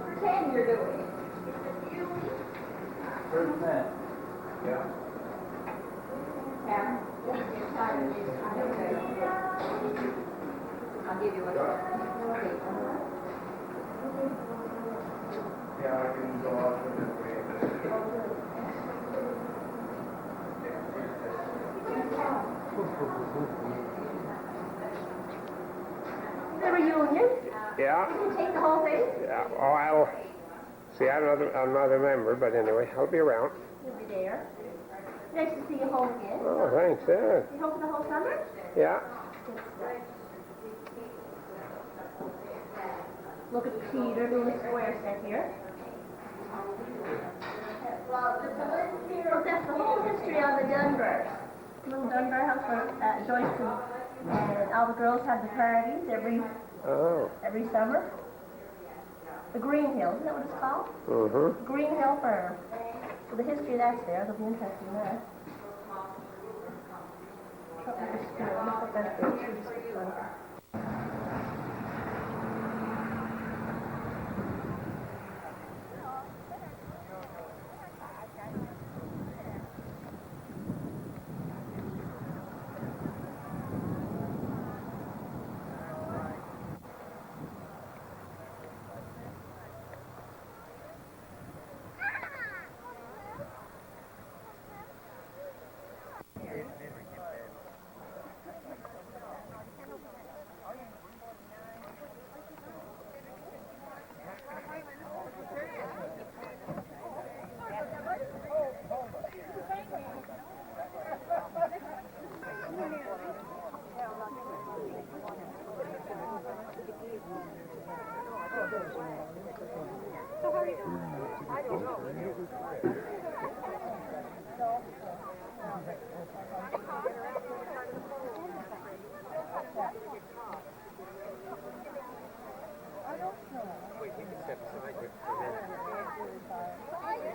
Pretend you're doing it. First man. Yeah. Karen, I'll give you a Yeah, I can go off with it. The reunion? Yeah. Did you take the whole thing? Yeah. Oh, I'll see. I'm not a member, but anyway, I'll be around. You'll be there. Nice to see you home again. Oh, thanks. Yeah. You home for the whole summer? Yeah. Look at Peter doing the square set here. Well, that's the whole history on the Dunbar. Little Dunbar house where Joyce and all the girls have the parties every summer. The Green Hill, isn't that what it's called? Mm-hmm. Green Hill Farm. So the history that's there, it'll be interesting there.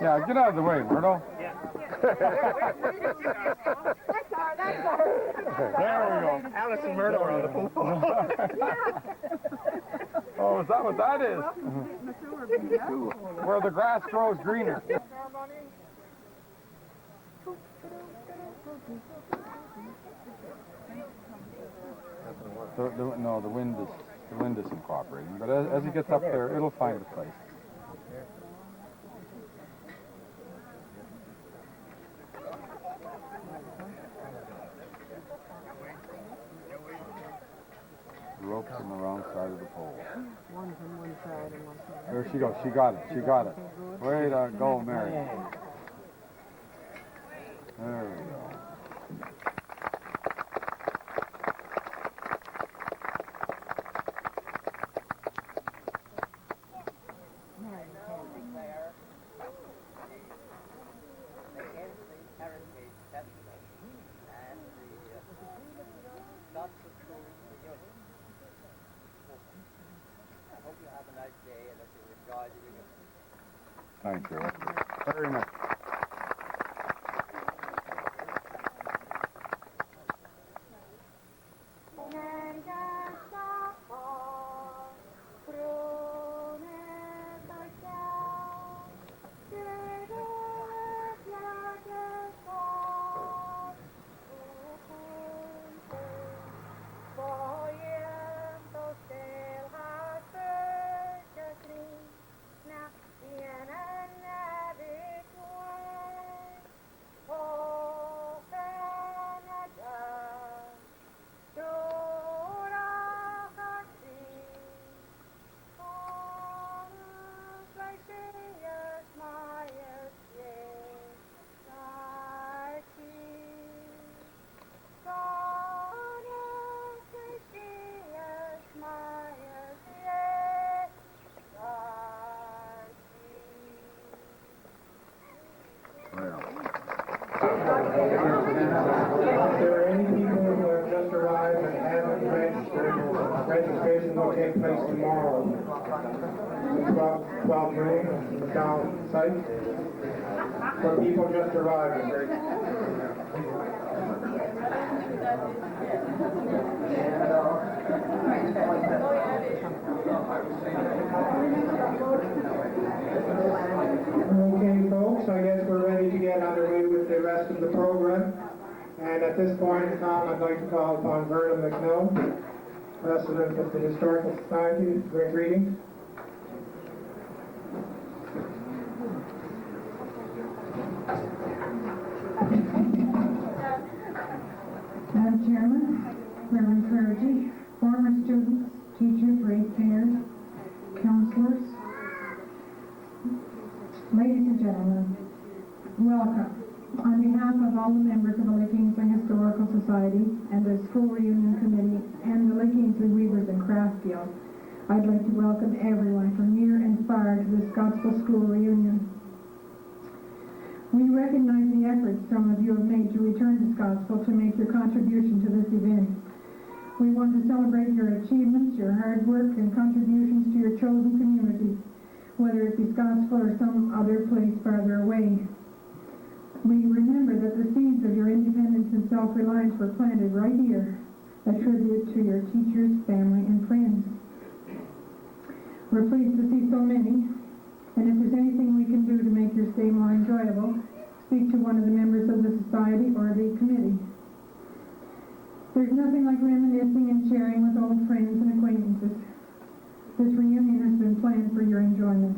Yeah, get out of the way, Myrtle. Yeah. There we go. Alice and Myrtle are on the pool. Oh, is that what that is? Where the grass grows greener. No, the wind isn't cooperating. But as it gets up there, it'll find a place. The rope's on the wrong side of the pole. One's on one side and one's on the There she goes. She got it. She got it. Way to go, Mary. There we go. Scotsville School Reunion. I hope you have a nice day and that you enjoy the reunion. Thank you. Very nice. there are any people who have just arrived and haven't registered, registration will take place tomorrow. 12 noon, the town site. For people just arriving. Okay, folks, I guess we're ready to get underway with the rest of the program. And at this point in time, I'd like to call upon Verna McNill, President of the Historical Society, to bring greetings. Madam Chairman, Reverend Clergy, former students, teachers, ratepayers, counselors, ladies and gentlemen, welcome. On behalf of all the members of the Lake Ainsley Historical Society and the School Reunion Committee and the Lake Ainsley Weavers and Craft Guild, I'd like to welcome everyone from near and far to the Scotsville School Reunion. We recognize the efforts some of you have made to return to Scotsville to make your contribution to this event. We want to celebrate your achievements, your hard work, and contributions to your chosen community, whether it be Scotsville or some other place farther away. We remember that the seeds of your independence and self-reliance were planted right here, a tribute to your teachers, family, and friends. We're pleased to see so many, and if there's anything we can do to make your stay more enjoyable, speak to one of the members of the society or the committee. There's nothing like reminiscing and sharing with old friends and acquaintances. This reunion has been planned for your enjoyment.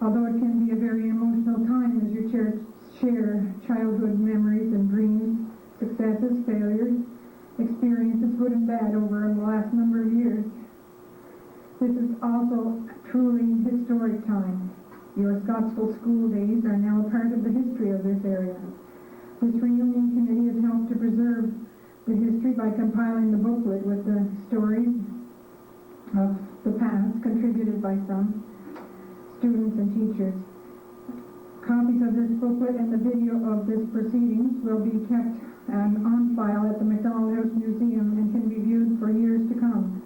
Although it can be a very emotional time as you share childhood memories and dreams, successes, failures, experiences, good and bad, over the last number of years. This is also a truly historic time. Your Scotsville school days are now a part of the history of this area. This reunion committee has helped to preserve the history by compiling the booklet with the stories of the past contributed by some students and teachers. Copies of this booklet and the video of this proceedings will be kept on file at the McDonald House Museum and can be viewed for years to come.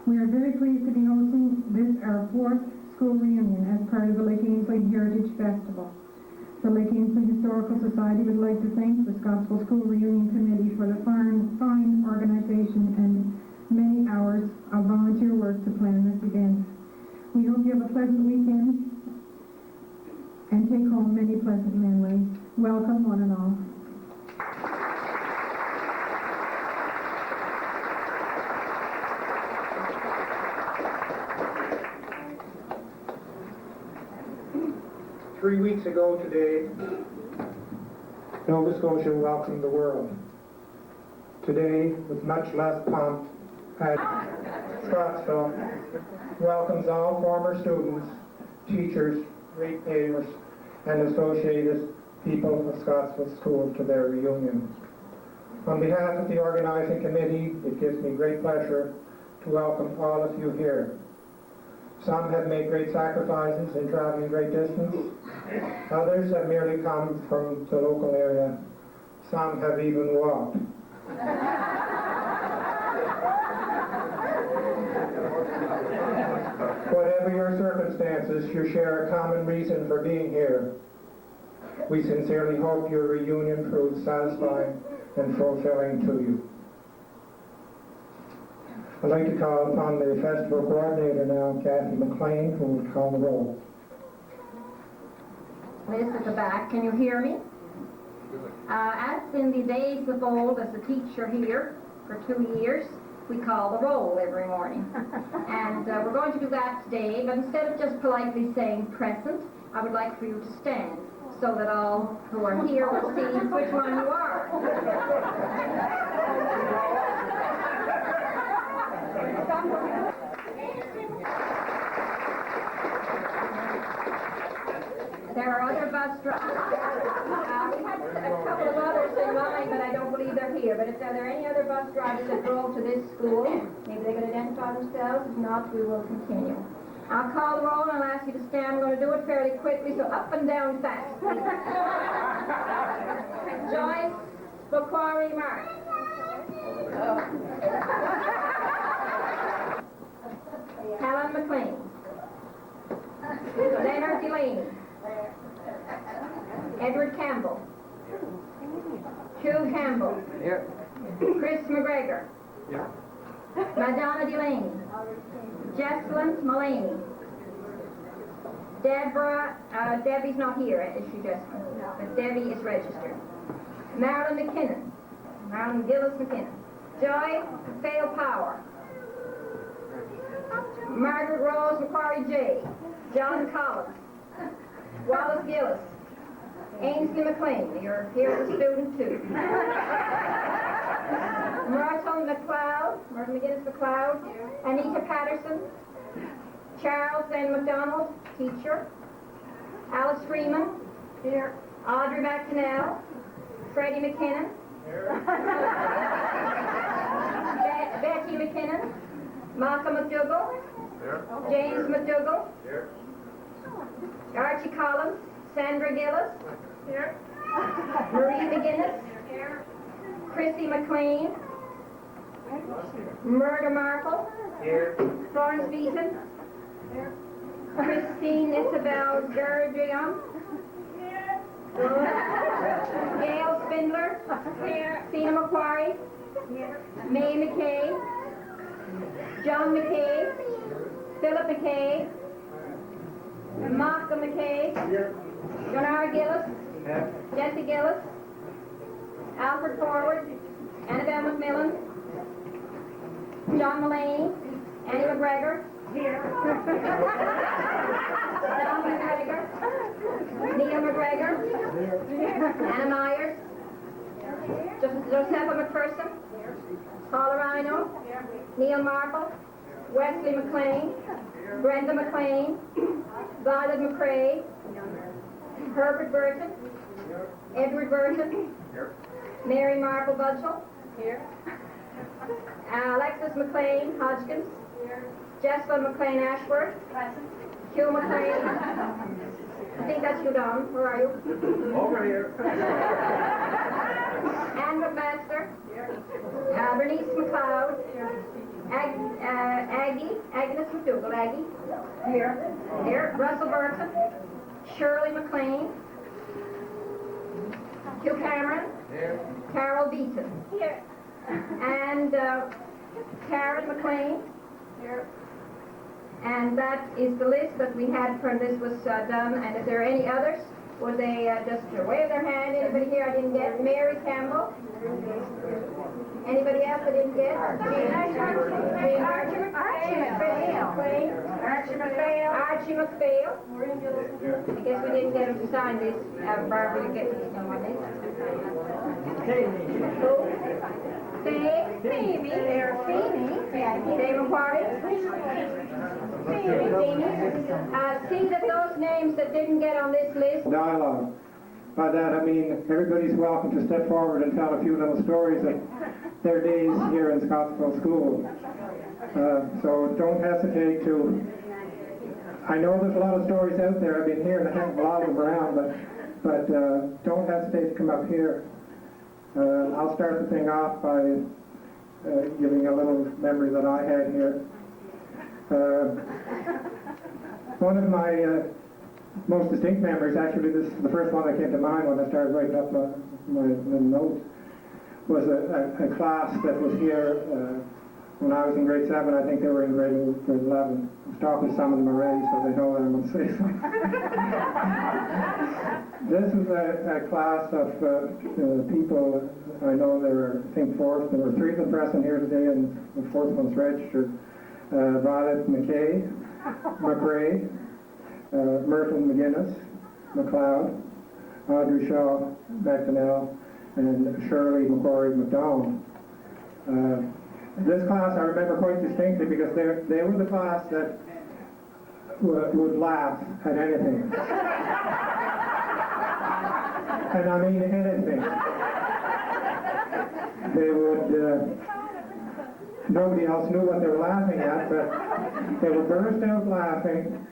We are very pleased to be hosting this, our fourth school reunion, as part of the Lake Ainsley Heritage Festival. The Lake Ainsley Historical Society would like to thank the Scotsville School Reunion Committee for the fine organization and many hours of volunteer work to plan this event. We hope you have a pleasant weekend and take home many pleasant memories. Welcome, one and all. 3 weeks ago today, Nova Scotia welcomed the world. Today, with much less pomp, Scotsville welcomes all former students, teachers, ratepayers, and associated people of Scotsville School to their reunion. On behalf of the organizing committee, it gives me great pleasure to welcome all of you here. Some have made great sacrifices in traveling great distance. Others have merely come from the local area. Some have even walked. Whatever your circumstances, you share a common reason for being here. We sincerely hope your reunion proves satisfying and fulfilling to you. I'd like to call upon the festival coordinator now, Kathy McLean, who will call the roll. Miss at the back, can you hear me? As in the days of old, as a teacher here for 2 years, we call the roll every morning. And we're going to do that today, but instead of just politely saying present, I would like for you to stand so that all who are here will see which one you are. There are other bus drivers. We had a couple of others in line, but I don't believe they're here. But if there are any other bus drivers that drove to this school, maybe they could identify themselves. If not, we will continue. I'll call the roll and I'll ask you to stand. I'm going to do it fairly quickly, so up and down fast. Joyce Macquarie Mark. Helen McLean. Leonard Delaney. Edward Campbell. Hugh Campbell. Here. Chris McGregor. Here. Madonna Delaney. Jesselyn Mullaney. Deborah, Debbie's not here, is she, Jesselyn? No. But Debbie is registered. Marilyn McKinnon. Marilyn Gillis McKinnon. Joy Fail Power. Margaret Rose Macquarie J. John Collins. Wallace Gillis. Ainsley McLean, you're here as a student too. Myrtle McGinnis McLeod. Anita Patterson. Charles N. McDonald, teacher. Alice Freeman. Here. Audrey McConnell. Freddie McKinnon. Here. Betty McKinnon. Malcolm McDougall. Here. James McDougall. Here. Archie Collins. Sandra Gillis. Here. Marie McGinnis. Here. Chrissy McLean. Murder Markle. Here. Florence Beaton. Christine Isabel Gerdrion. Gail Spindler. Tina Macquarie. May McKay. John McKay. Philip McKay. Malcolm McKay. Jonara Gillis. Jesse Gillis. Alfred Forward. Annabelle McMillan. John Mulaney. Annie McGregor. Don McGregor. Neil McGregor. Anna Myers. Josepha McPherson. Paula Rhino. Neil Marple. Wesley McLean. Brenda McLean. Violet McCrae. Herbert Burton. Edward Burton. Mary Marple Budgell. Alexis McLean Hodgkins. Jesselyn McLean Ashworth. Hugh McLean. I think that's you, Don. Where are you? Over here. Anne McMaster. Bernice McLeod. Agnes McDougall. Aggie. Here. Russell Burton. Shirley McLean. Hugh Cameron. Carol Beaton. And Karen McLean. And that is the list that we had when this was done. And if there are any others, would they just wave their hand? Anybody here I didn't get? Mary Campbell. Anybody else I didn't get? Archie McPhail. I guess we didn't get him to sign this. Barbara, you get to sign on this. Phoebe. Dave McQuarrie. See that those names that didn't get on this list. Dialogue. By that I mean everybody's welcome to step forward and tell a few little stories of their days here in Scotsville School. So don't hesitate to. I know there's a lot of stories out there. I've been hearing a heck of a lot of them around, but don't hesitate to come up here. I'll start the thing off by giving a little memory that I had here. One of my most distinct memories, actually this is the first one that came to mind when I started writing up my notes, was a class that was here when I was in grade 7. I think they were in grade 11. I was talking to some of them already, so they know that I'm going to say something. This is a class of people. I know there were, I think, there were 3 of them present here today, and the 4th one's registered. Violet McKay, McRae, Myrtle McGinnis, McLeod, Audrey Shaw McDonnell, and Shirley Macquarie McDonald. This class I remember quite distinctly because they were the class that would laugh at anything. And I mean anything. They would nobody else knew what they were laughing at, but they would burst out laughing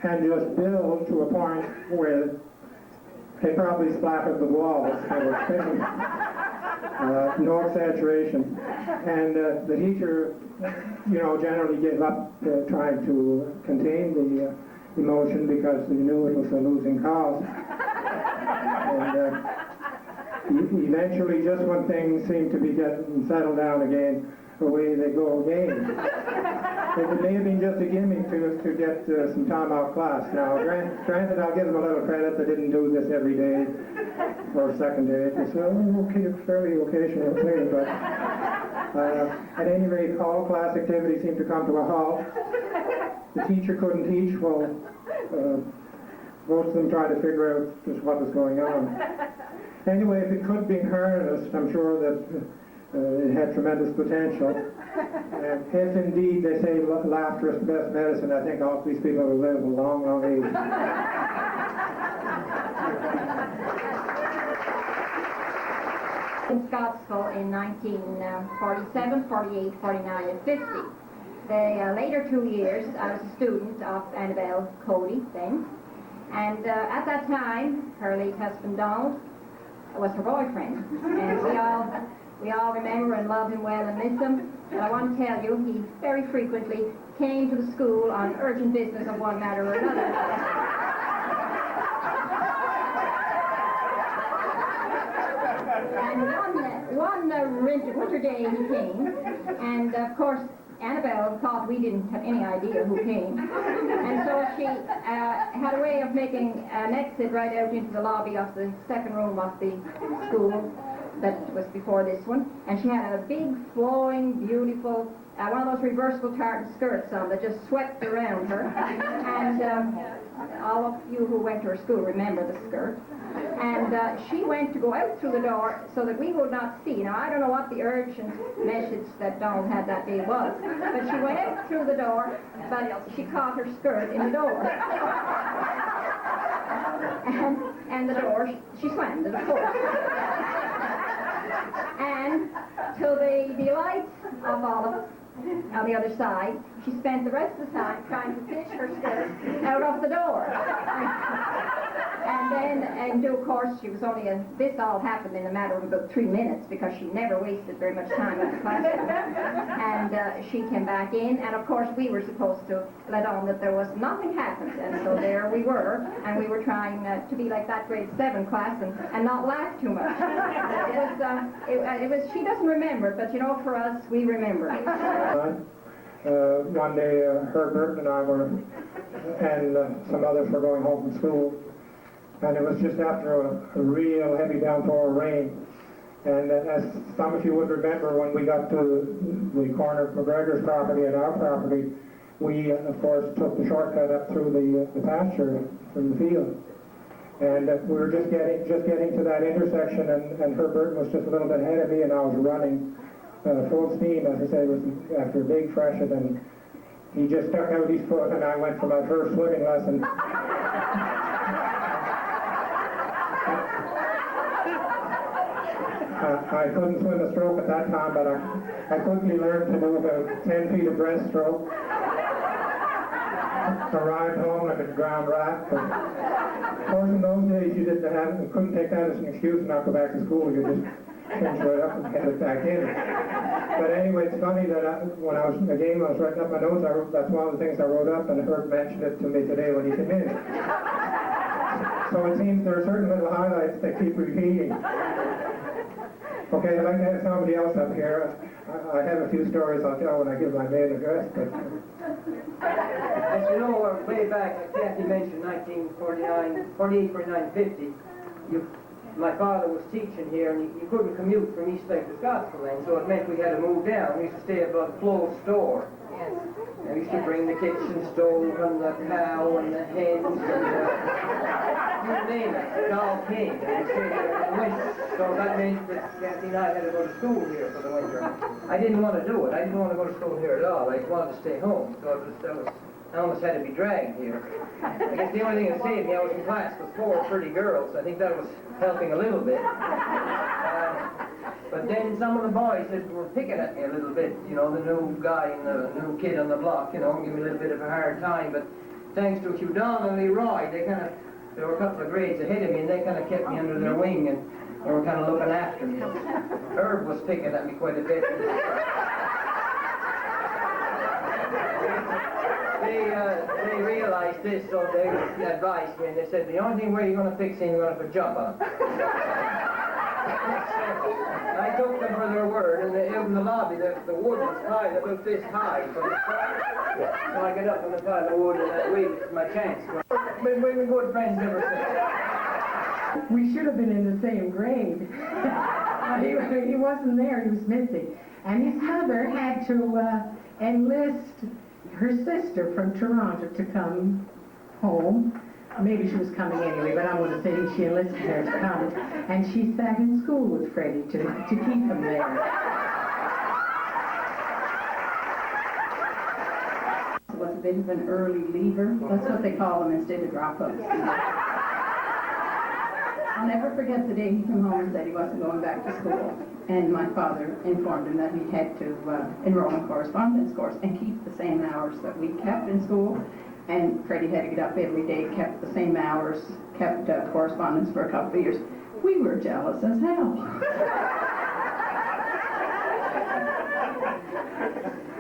and just build to a point where they probably splattered the walls. They were spinning. No exaggeration. And the teacher, generally gave up trying to contain the emotion because he knew it was a losing cause. And eventually, just when things seemed to be getting settled down again, away they go again. It may have been just a gimmick to get some time out of class. Now, granted, I'll give them a little credit. They didn't do this every day or second day. It's okay, fairly occasional thing, but at any rate, all class activities seemed to come to a halt. The teacher couldn't teach. Well, most of them tried to figure out just what was going on. Anyway, if it could be harnessed, I'm sure that it had tremendous potential. And if indeed they say laughter is the best medicine, I think all these people will live a long, long age. In Scotsville in 1947, 48, 49, and 50. The later 2 years, I was a student of Annabelle Cody then. And at that time, her late husband Donald was her boyfriend. And we all remember and love him well and miss him. But I want to tell you, he very frequently came to the school on urgent business of one matter or another. And one winter day he came, and of course Annabelle thought we didn't have any idea who came. And so she had a way of making an exit right out into the lobby of the second room of the school that was before this one. And she had a big, flowing, beautiful, one of those reversible tartan skirts on that just swept around her. And all of you who went to her school remember the skirt. And she went to go out through the door so that we would not see. Now, I don't know what the urgent message that Donald had that day was, but she went out through the door, but she caught her skirt in the door. And the door, she slammed it, of course. And to the delight of all of us on the other side, she spent the rest of the time trying to fish her skirt out of the door. And then, and of course, she was only this all happened in a matter of about 3 minutes because she never wasted very much time at the classroom. And she came back in, and of course, we were supposed to let on that there was nothing happened. And so there we were, and we were trying to be like that grade 7 class and not laugh too much. It was, she doesn't remember, but for us, we remember. One day, Herbert and I were, and some others were going home from school, and it was just after a real heavy downpour of rain. And as some of you would remember, when we got to the corner of McGregor's property and our property, we, of course, took the shortcut up through the pasture from the field. And we were just getting to that intersection, and Herbert was just a little bit ahead of me, and I was running full steam, as I say, it was after a big freshet, and he just stuck out his foot, and I went for my first swimming lesson. I couldn't swim a stroke at that time, but I quickly learned to do about 10 feet of breaststroke. Arrived home like a drowned rat. But of course, in those days, you couldn't take that as an excuse and not go back to school. You just finished right up and headed back in. But anyway, it's funny that when I was writing up my notes, that's one of the things I wrote up, and Herb mentioned it to me today when he came in. So it seems there are certain little highlights that keep repeating. Okay, I'd like to have somebody else up here. I have a few stories I'll tell when I give my main address, but... As you know, way back, Kathy mentioned 1949, 48, 49, 50. My father was teaching here, and you couldn't commute from East Lake to Scotsville, and so it meant we had to move down. We used to stay above the closed store. Yes. I used to bring the kitchen stove and the cow and the hens and you name it. It all came. And we stayed there in the winter. So that meant that Kathy and I had to go to school here for the winter. I didn't want to do it. I didn't want to go to school here at all. I wanted to stay home. So I almost had to be dragged here. I guess the only thing that saved me, I was in class with 4 pretty girls. I think that was helping a little bit. But then some of the boys that were picking at me a little bit, you know, the new guy and the new kid on the block, you know, give me a little bit of a hard time. But thanks to Hugh Don and Leroy, they were a couple of grades ahead of me, and they kind of kept me under their wing, and they were kind of looking after me. Herb was picking at me quite a bit. They realized this, so they advised me, and they said, the only thing where you're going to fix him, you're going to put jump on him. I took them for their word, and out in the lobby, the wood was high, about this high. So I get up on the pile of wood, and that way it's my chance. We've been good friends ever since. We should have been in the same grade. He wasn't there, he was missing. And his mother had to enlist her sister from Toronto to come home. Maybe she was coming anyway, but I'm going to say she enlisted her to come. And she sat in school with Freddie to keep him there. Was a bit of an early leaver. That's what they call them instead of dropouts. I'll never forget the day he came home and said he wasn't going back to school. And my father informed him that he had to enroll in correspondence course and keep the same hours that we kept in school. And Freddie had to get up every day, kept the same hours, kept correspondence for a couple of years. We were jealous as hell.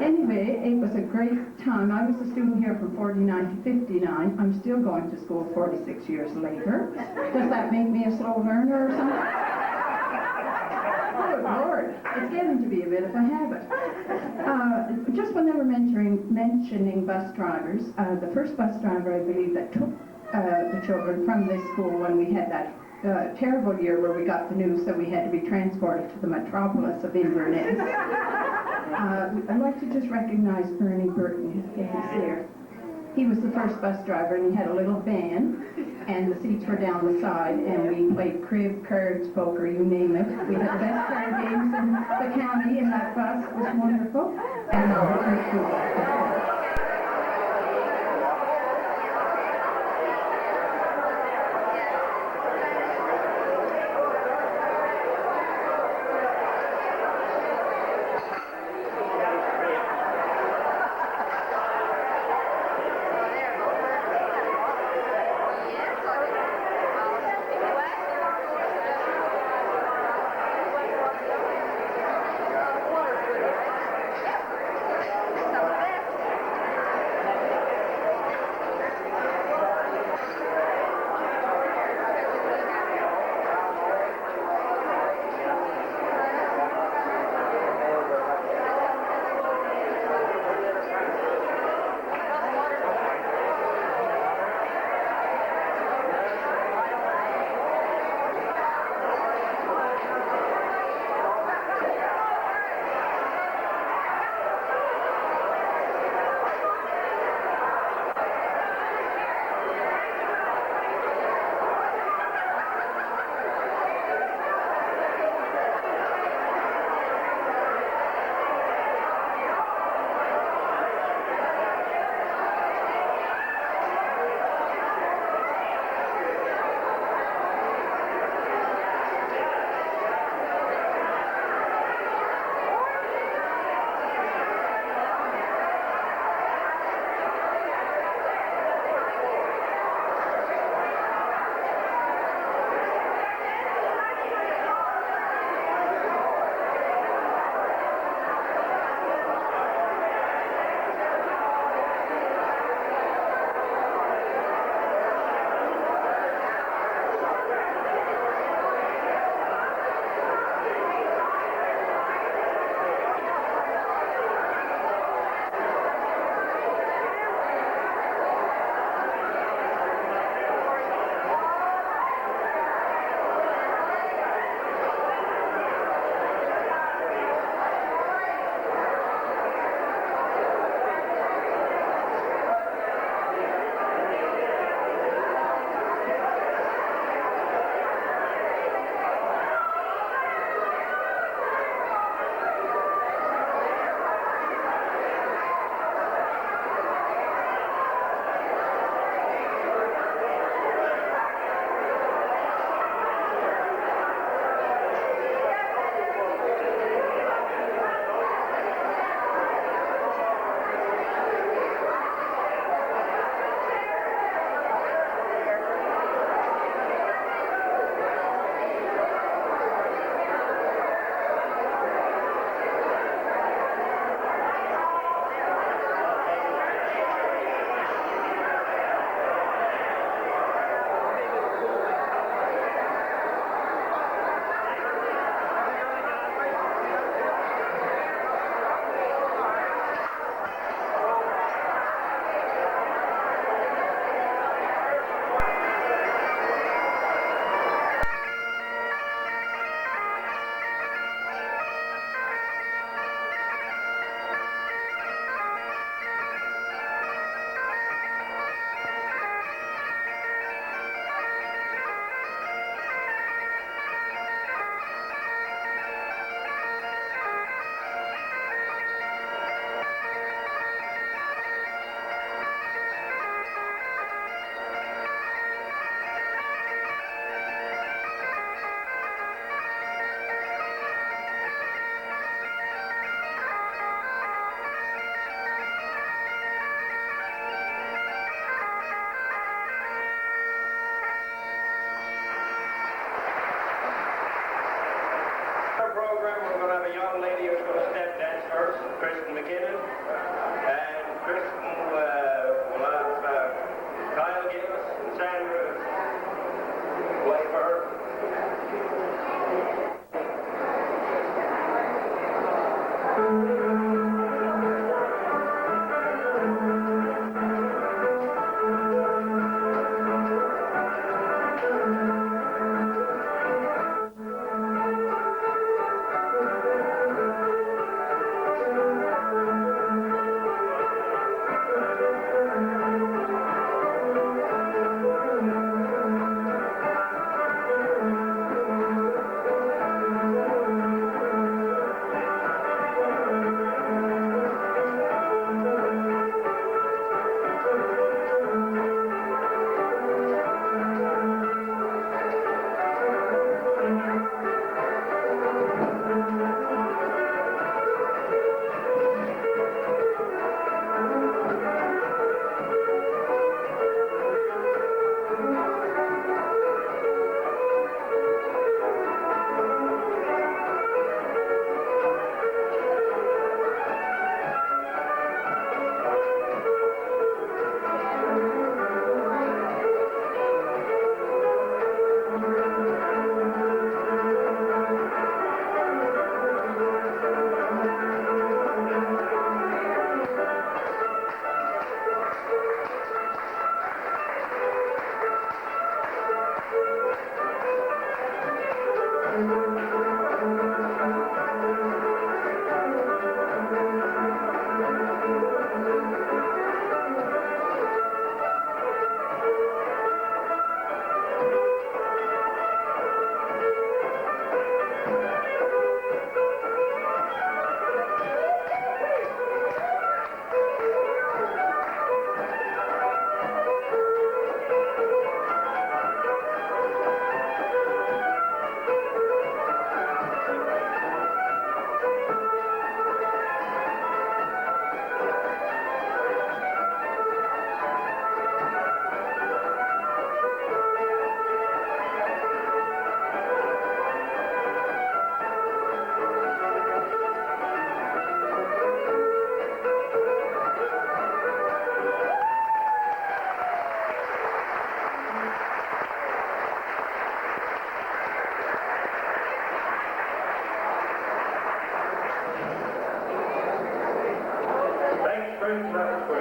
Anyway, it was a great time. I was a student here from 49 to 59. I'm still going to school 46 years later. Does that make me a slow learner or something? Good Lord, it's getting to be a bit of a habit. Just when they were mentioning bus drivers, the first bus driver, I believe, that took the children from this school when we had that terrible year where we got the news that we had to be transported to the metropolis of Inverness. I'd like to just recognize Bernie Burton, he's here. He was the first bus driver, and he had a little van, and the seats were down the side, and we played crib, cards, poker, you name it. We had the best card games in the county in that bus. It was wonderful. And very cool.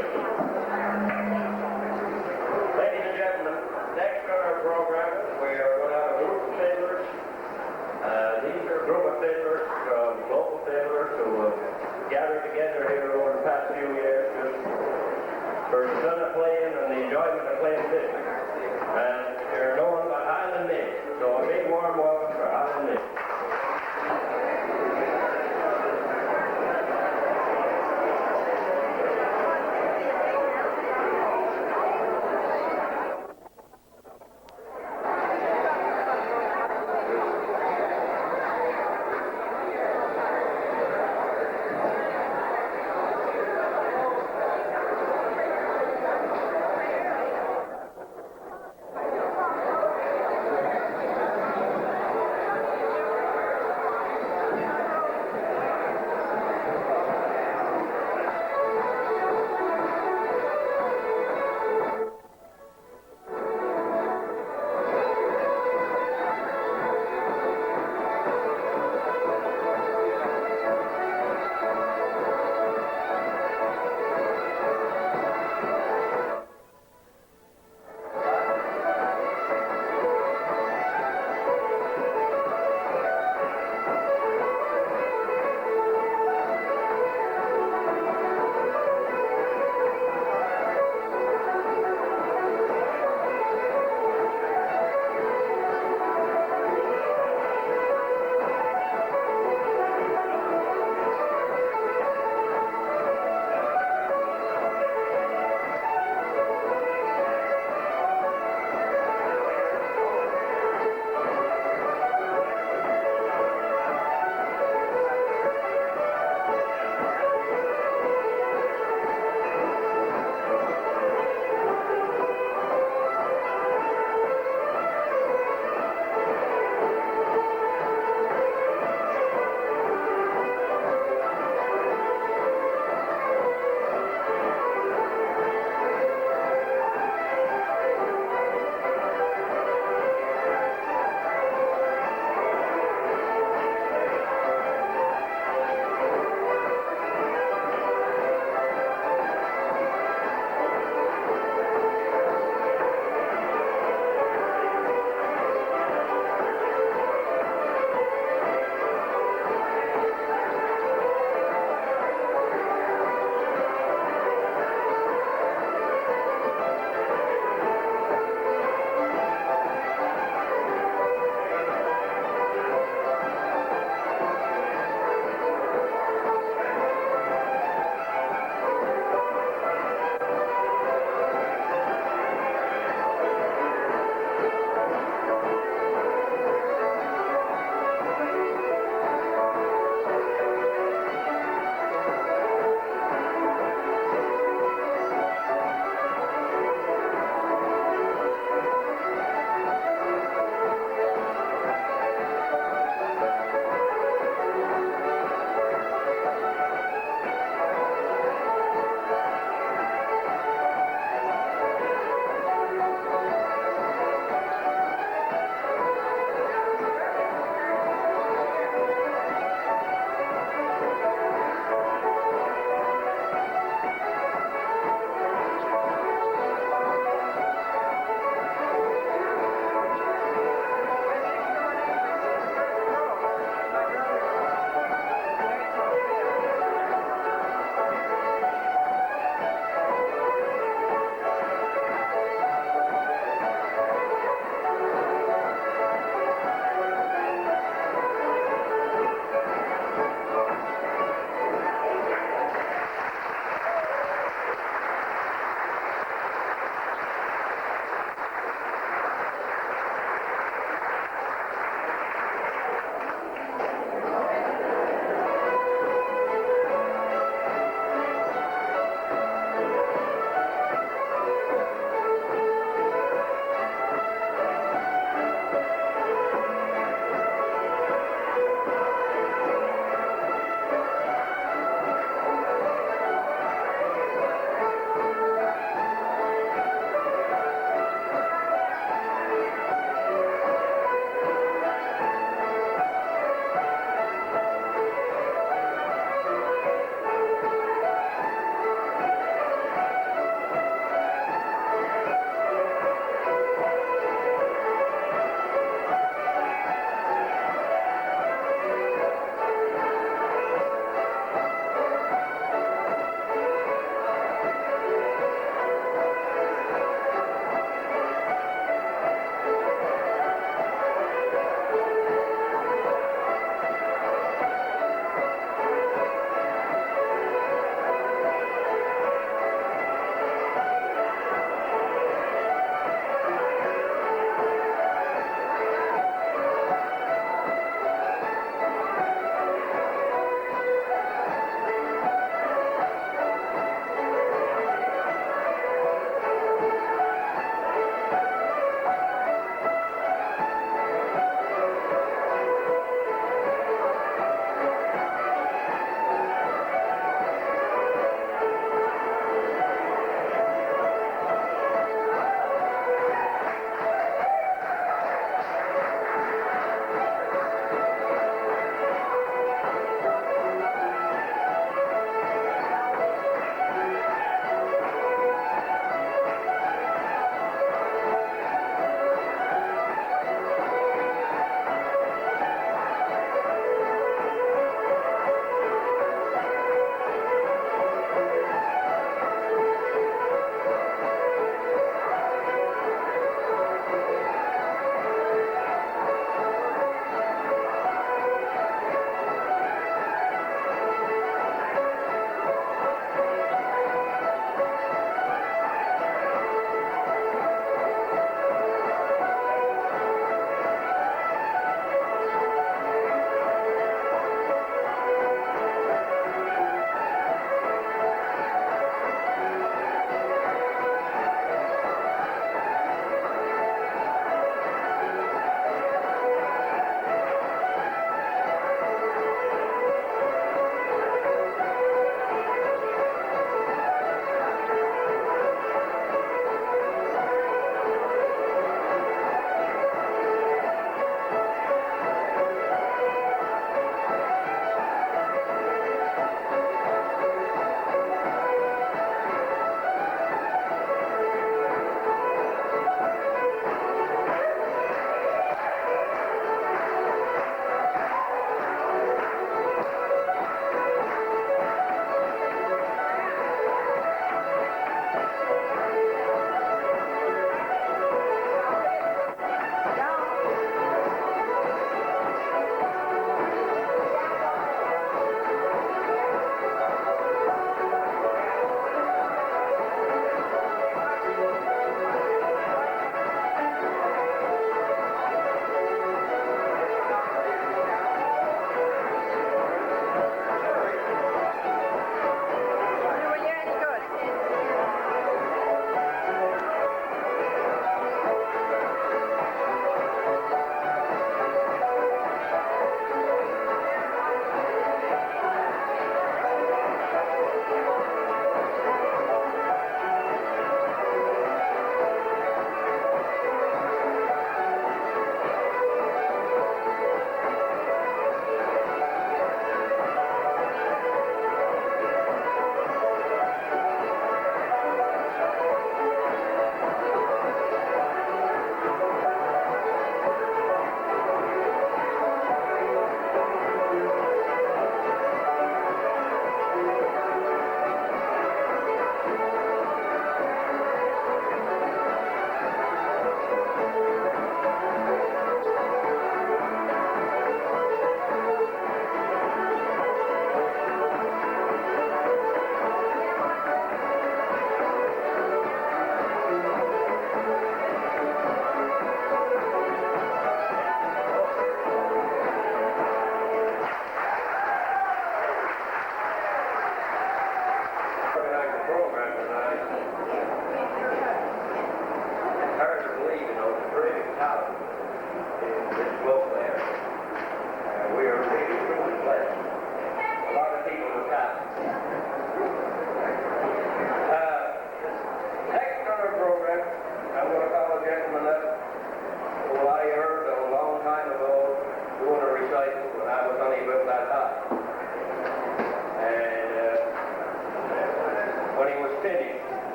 Ladies and gentlemen, next on our program, we are going to have a group of fiddlers. These are a group of fiddlers, local fiddlers who have gathered together here over the past few years just for the fun of playing and the enjoyment of playing fiddle. And they're known by Highland Mix. So a big warm welcome for Highland Mix.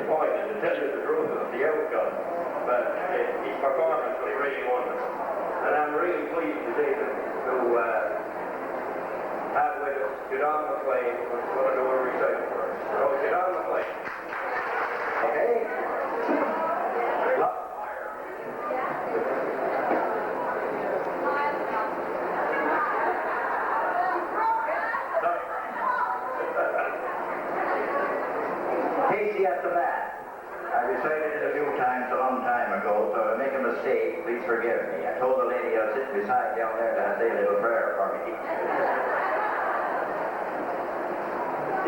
disappointed, to tell you the truth, of the outcome. But his performance was really wonderful. And I'm really pleased to say to have with us John McLean, who's going to do a recital for us. So, John McLean. Okay? Casey at the bat. I recited it a few times a long time ago, so if I make a mistake, please forgive me. I told the lady I was sitting beside down there to say a little prayer for me.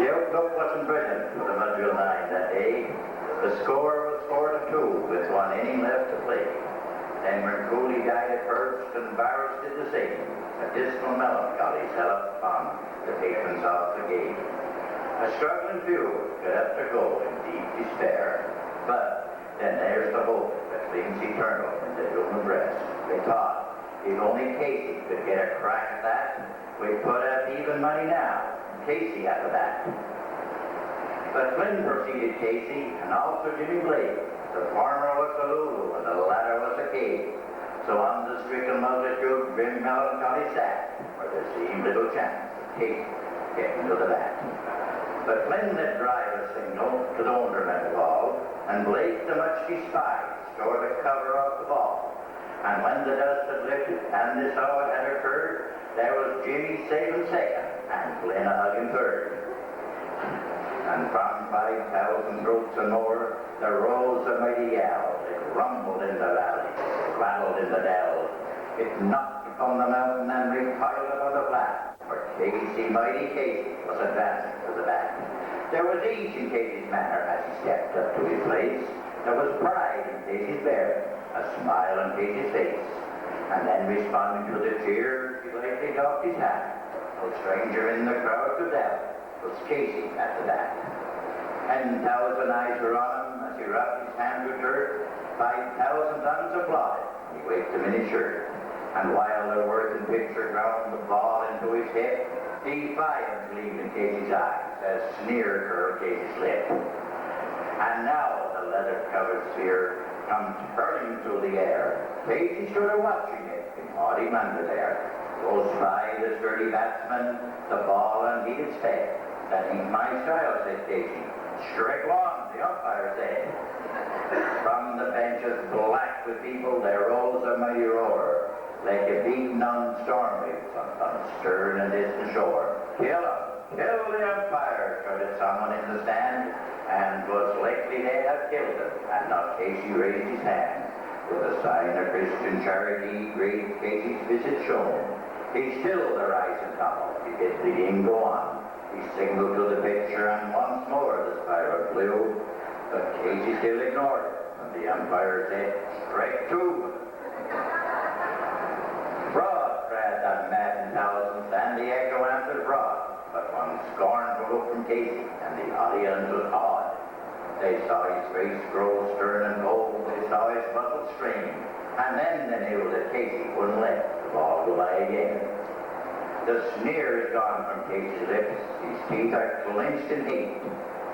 The outlook wasn't brilliant for the Mudville 9 that day. The score was 4-2 with 1 inning left to play. Then when Cooley died at first and Barros did the same, a dismal melancholy fell upon the patrons of the game. A struggling few got up to go in deep despair. But then there's the hope that flings eternal in the human breast. They thought if only Casey could get a crack at that, we'd put up even money now. Casey at the bat. But Flynn preceded Casey and also Jimmy Blake. The former was a Lulu and the latter was a Cave. So on the stricken multitude, grim melancholy sat, where there seemed little chance of Casey getting to the bat. But Flynn let drive a signal to the wonderment of all, and Blake, the much despised, tore the cover off the ball. And when the dust had lifted and this all had occurred, there was Jimmy saving second and Flynn a hugging third. And from 5,000 throats and more, there rose a mighty yell. It rumbled in the valley, it rattled in the dell. It knocked upon the mountain and recoiled upon the flat. For Casey, mighty Casey, was advancing to the bat. There was ease in Casey's manner as he stepped up to his place. There was pride in Casey's bearing, a smile on Casey's face. And then responding to the cheer, he lightly doffed his hat. No stranger in the crowd could doubt it was Casey at the bat. 10,000 eyes were on him as he rubbed his hand with dirt. 5,000 tongues applauded. He waved them in his shirt. And while the working pitcher ground the ball into his hip, defiance gleamed in Casey's eyes as sneer curled Casey's lip. And now the leather-covered sphere comes hurling through the air. Casey stood watching it in haughty wonder there. Goes by the sturdy batsman, the ball unheeded sped. That ain't my style, said Casey. Strike one, the umpire said. From the benches black with people there rose a mighty roar. Like a beaten on storm waves on stern and distant shore. Kill him! Kill the umpire! Shouted someone in the stand, and 'twas likely they had killed him, and not Casey raised his hand. With a sign of Christian charity, great Casey's visit shown. He stilled the rising tumult, he bid the game go on. He signaled to the pitcher, and once more the spiral flew. But Casey still ignored it, and the umpire said, "Strike two." Fraud, cried the maddened thousands, and the echo answered fraud. But one scornful look from Casey, and the audience was awed. They saw his face grow stern and cold, they saw his muscles strain, and then they knew that Casey wouldn't let the ball go by again. The sneer is gone from Casey's lips, his teeth are clenched in hate.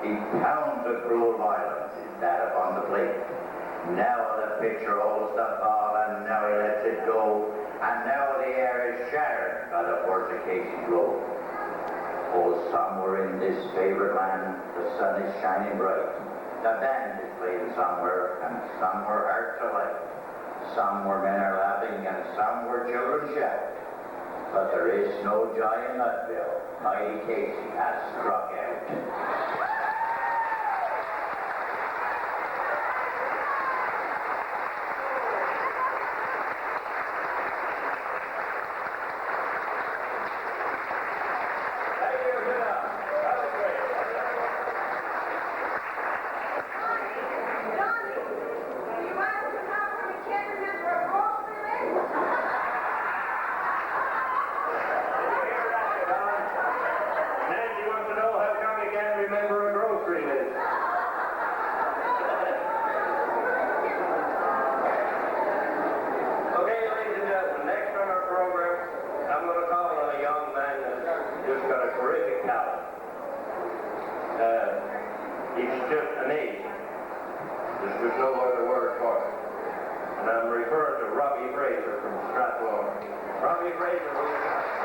He pounds with cruel violence his bat upon the plate. Now the pitcher holds the ball, and now he lets it go. And now the air is shattered by the force of Casey's blow. Oh, somewhere in this favored land, the sun is shining bright. The band is playing somewhere, and somewhere hearts are light. Somewhere men are laughing, and somewhere children shout. But there is no joy in Mudville. Mighty Casey has struck out. He's just amazing. There's no other word for it. And I'm referring to Robbie Fraser from Strathmore. Robbie Fraser, will you come?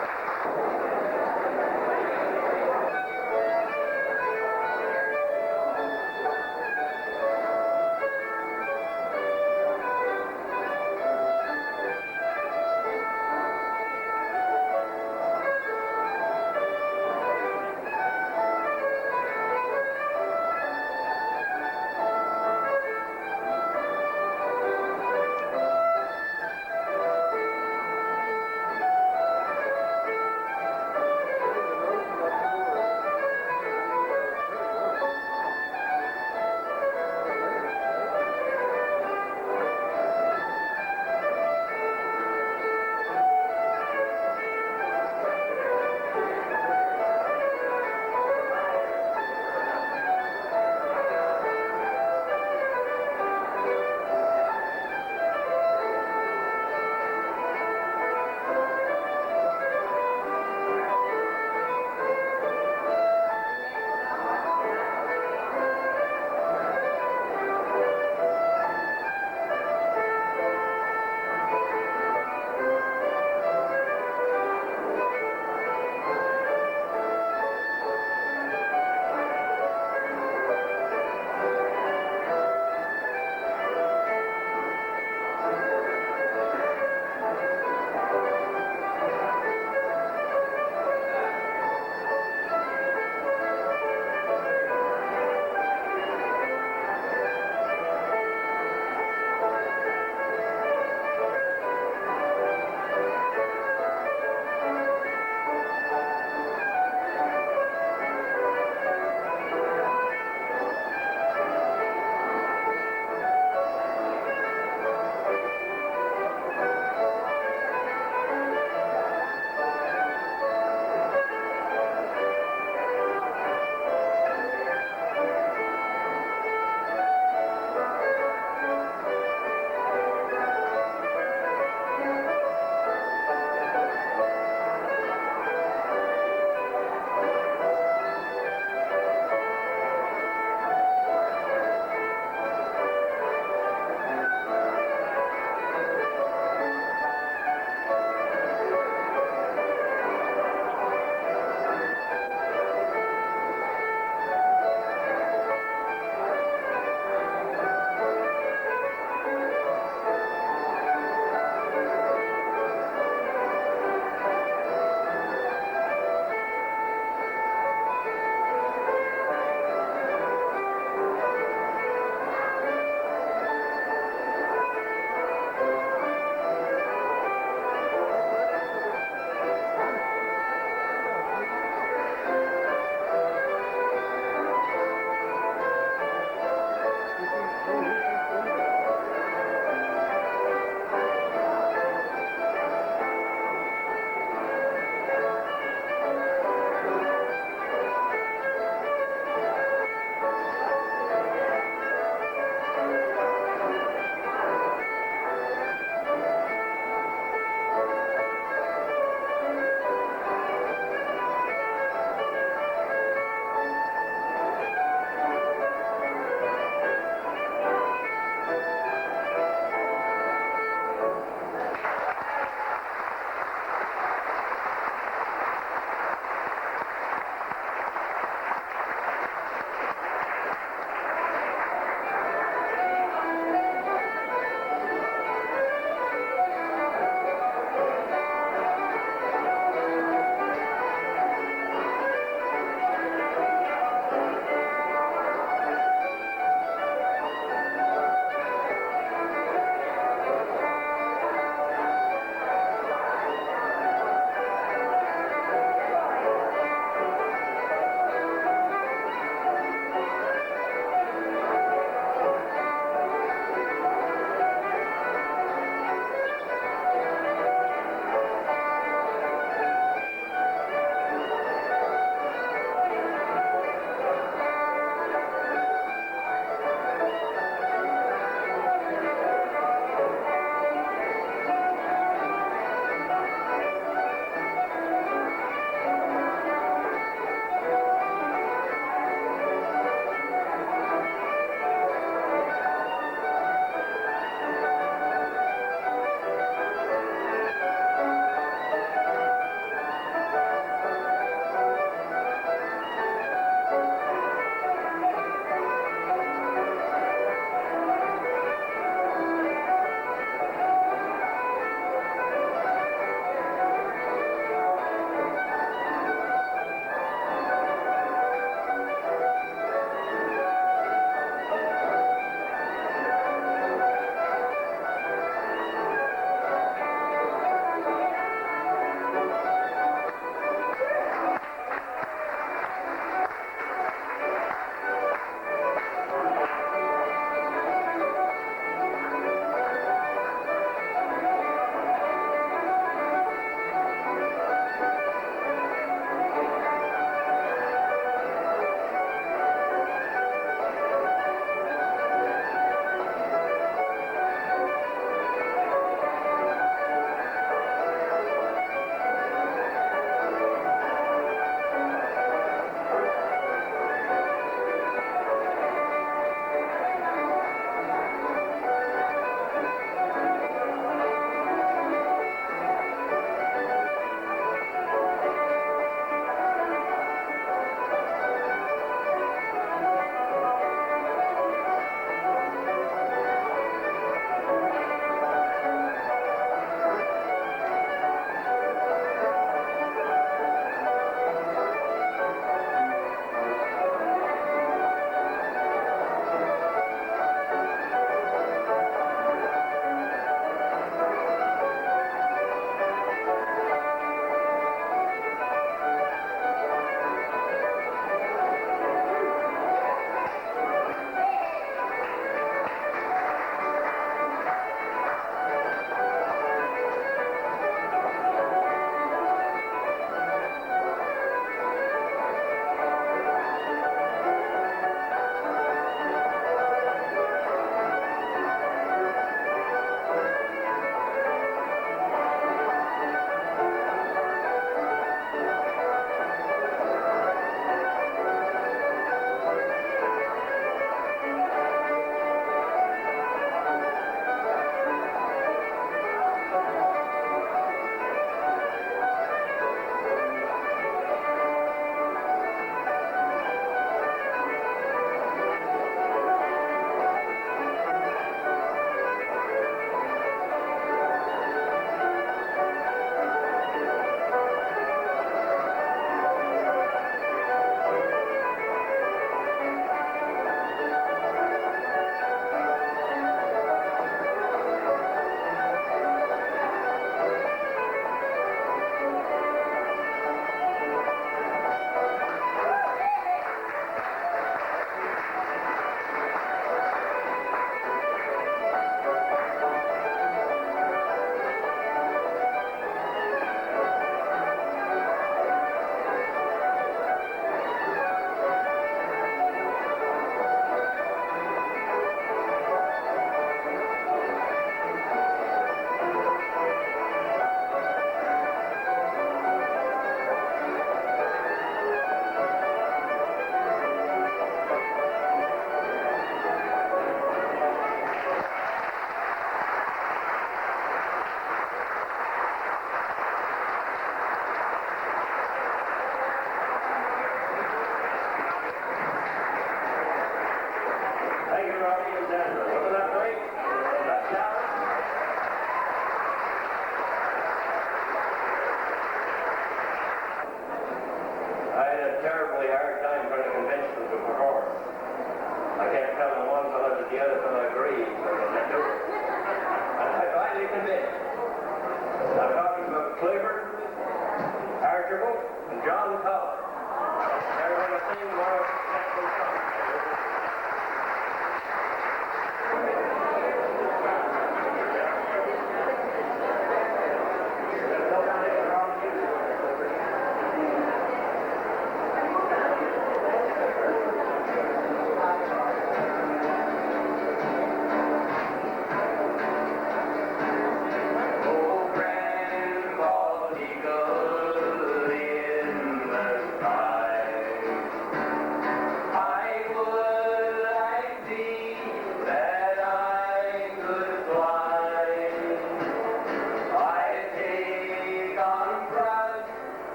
Roddy and Dan.